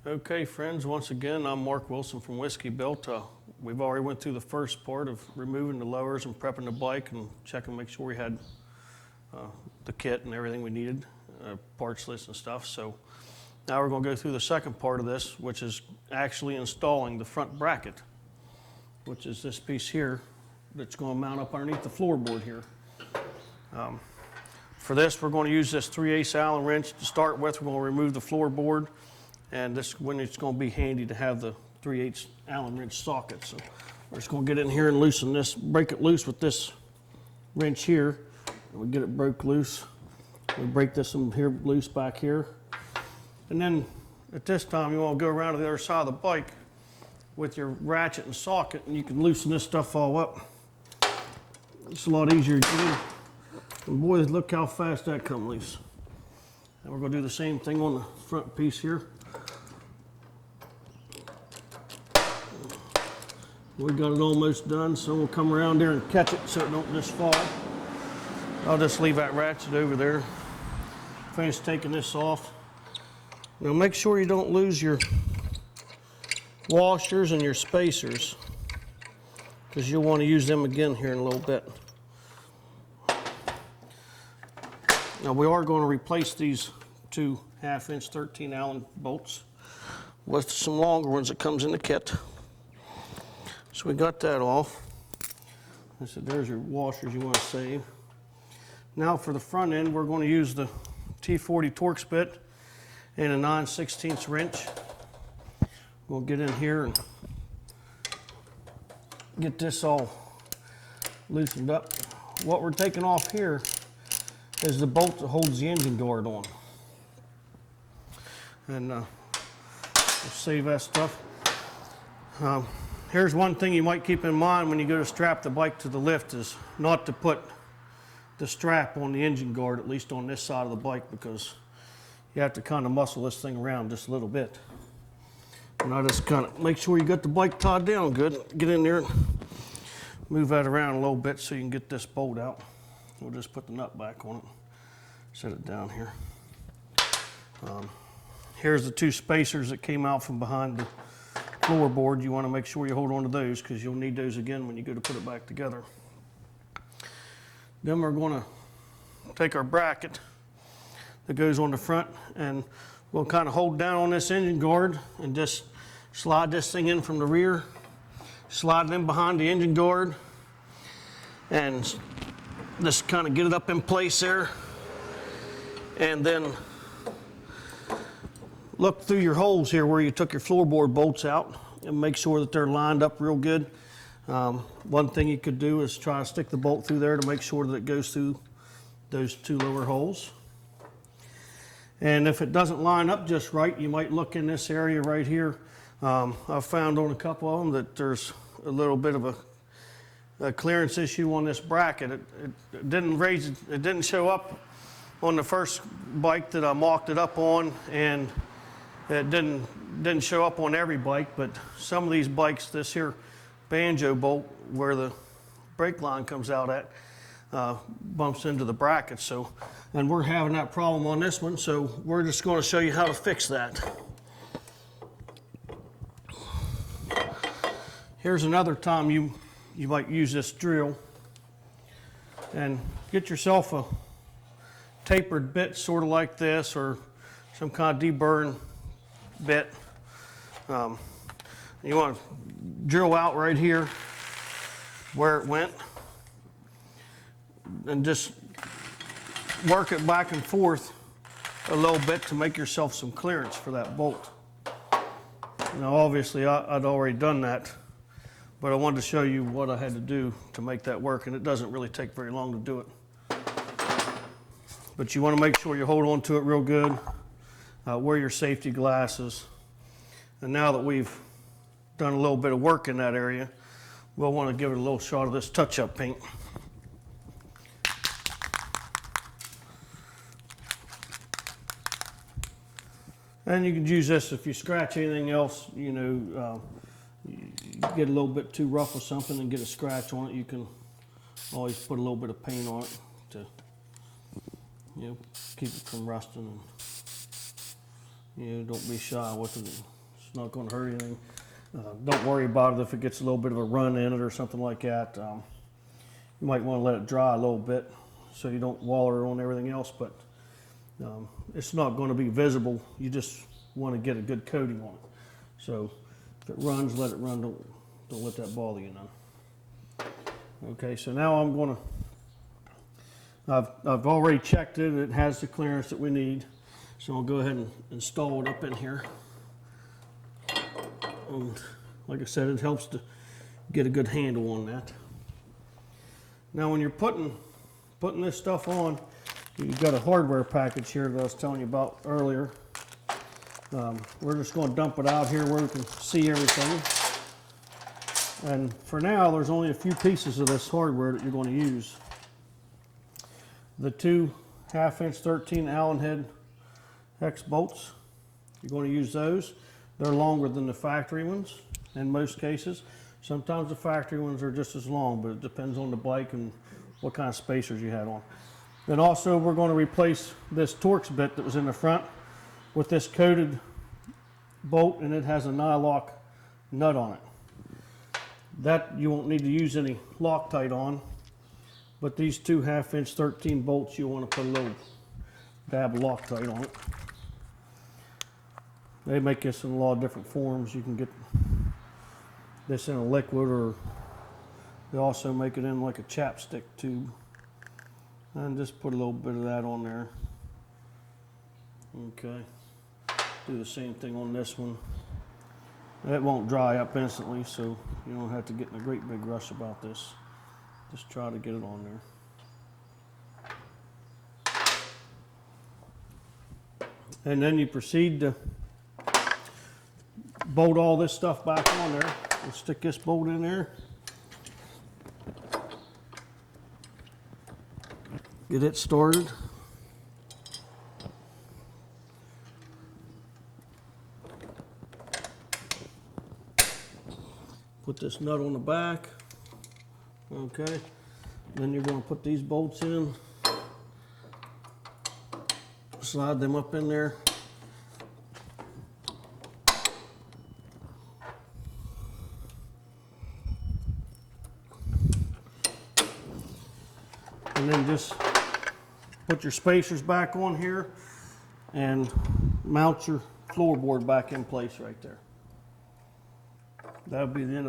Okay, friends, once again, I'm Mark Wilson from Wiskybilt. We've already went through the first part of removing the lowers and prepping the bike and checking to make sure we had the kit and everything we needed, parts list and stuff. So now we're going to go through the second part of this, which is actually installing the front bracket, which is this piece here that's going to mount up underneath the floorboard here. For this, we're going to use this 3/8 Allen wrench to start with. We're going to remove the floorboard. And this when it's going to be handy to have the 3/8 Allen wrench socket. So we're just going to get in here and loosen this, break it loose with this wrench here. And we get it broke loose. We break this one here loose back here. And then at this time you want to go around to the other side of the bike with your ratchet and socket, and you can loosen this stuff all up. It's a lot easier to get in. And boys, look how fast that comes loose. And we're going to do the same thing on the front piece here. We got it almost done, so we'll come around there and catch it so it don't just fall. I'll just leave that ratchet over there. Finish taking this off. Now make sure you don't lose your washers and your spacers, because you'll want to use them again here in a little bit. Now we are going to replace these two 1/2" 13 Allen bolts with some longer ones that comes in the kit. So we got that off. I said there's your washers you want to save. Now for the front end, we're going to use the T40 Torx bit and a 9/16 wrench. We'll get in here and get this all loosened up. What we're taking off here is the bolt that holds the engine guard on. And we'll save that stuff. Here's one thing you might keep in mind when you go to strap the bike to the lift is not to put the strap on the engine guard, at least on this side of the bike, because you have to kind of muscle this thing around just a little bit. And I just kind of make sure you got the bike tied down good. Get in there and move that around a little bit so you can get this bolt out. We'll just put the nut back on it, set it down here. Here's the two spacers that came out from behind the floorboard. You want to make sure you hold on to those because you'll need those again when you go to put it back together. Then we're going to take our bracket that goes on the front, and we'll kind of hold down on this engine guard and just slide this thing in from the rear, slide it in behind the engine guard, and just kind of get it up in place there. And then look through your holes here where you took your floorboard bolts out and make sure that they're lined up real good. One thing you could do is try to stick the bolt through there to make sure that it goes through those two lower holes. And if it doesn't line up just right, you might look in this area right here. I've found on a couple of them that there's a little bit of a clearance issue on this bracket. It didn't show up on the first bike that I mocked it up on, and it didn't show up on every bike, but some of these bikes, this here banjo bolt where the brake line comes out at bumps into the bracket. So, and we're having that problem on this one, so we're just going to show you how to fix that. Here's another time you might use this drill, and get yourself a tapered bit sort of like this, or some kind of deburring bit. You want to drill out right here where it went and just work it back and forth a little bit to make yourself some clearance for that bolt. Now obviously I'd already done that, but I wanted to show you what I had to do to make that work, and it doesn't really take very long to do it. But you want to make sure you hold on to it real good, wear your safety glasses. And now that we've done a little bit of work in that area, we'll want to give it a little shot of this touch-up paint. And you can use this if you scratch anything else, you know, you get a little bit too rough or something and get a scratch on it, you can always put a little bit of paint on it to, you know, keep it from rusting. And, you know, don't be shy with it. not going to hurt anything. Don't worry about it if it gets a little bit of a run in it or something like that. You might want to let it dry a little bit so you don't waller on everything else, but it's not going to be visible. You just want to get a good coating on it. So if it runs, let it run. Don't let that bother you none. Okay, so now I'm going to, I've already checked it. It has the clearance that we need. So I'll go ahead and install it up in here. And like I said, it helps to get a good handle on that. Now when you're putting this stuff on, you've got a hardware package here that I was telling you about earlier. We're just going to dump it out here where we can see everything. And for now, there's only a few pieces of this hardware that you're going to use. The two 1/2" 13 Allen head hex bolts, you're going to use those. They're longer than the factory ones in most cases. Sometimes the factory ones are just as long, but it depends on the bike and what kind of spacers you had on. Then also we're going to replace this Torx bit that was in the front with this coated bolt, and it has a nylock nut on it. That you won't need to use any Loctite on, but these two 1/2" 13 bolts, you want to put a little dab of Loctite on it. They make this in a lot of different forms. You can get this in a liquid, or they also make it in like a chapstick tube. And just put a little bit of that on there. Okay. Do the same thing on this one. It won't dry up instantly, so you don't have to get in a great big rush about this. Just try to get it on there. And then you proceed to bolt all this stuff back on there. We'll stick this bolt in there. Get it started. Put this nut on the back. Okay. Then you're going to put these bolts in. Slide them up in there. And then just put your spacers back on here and mount your floorboard back in place right there. That'll be the end of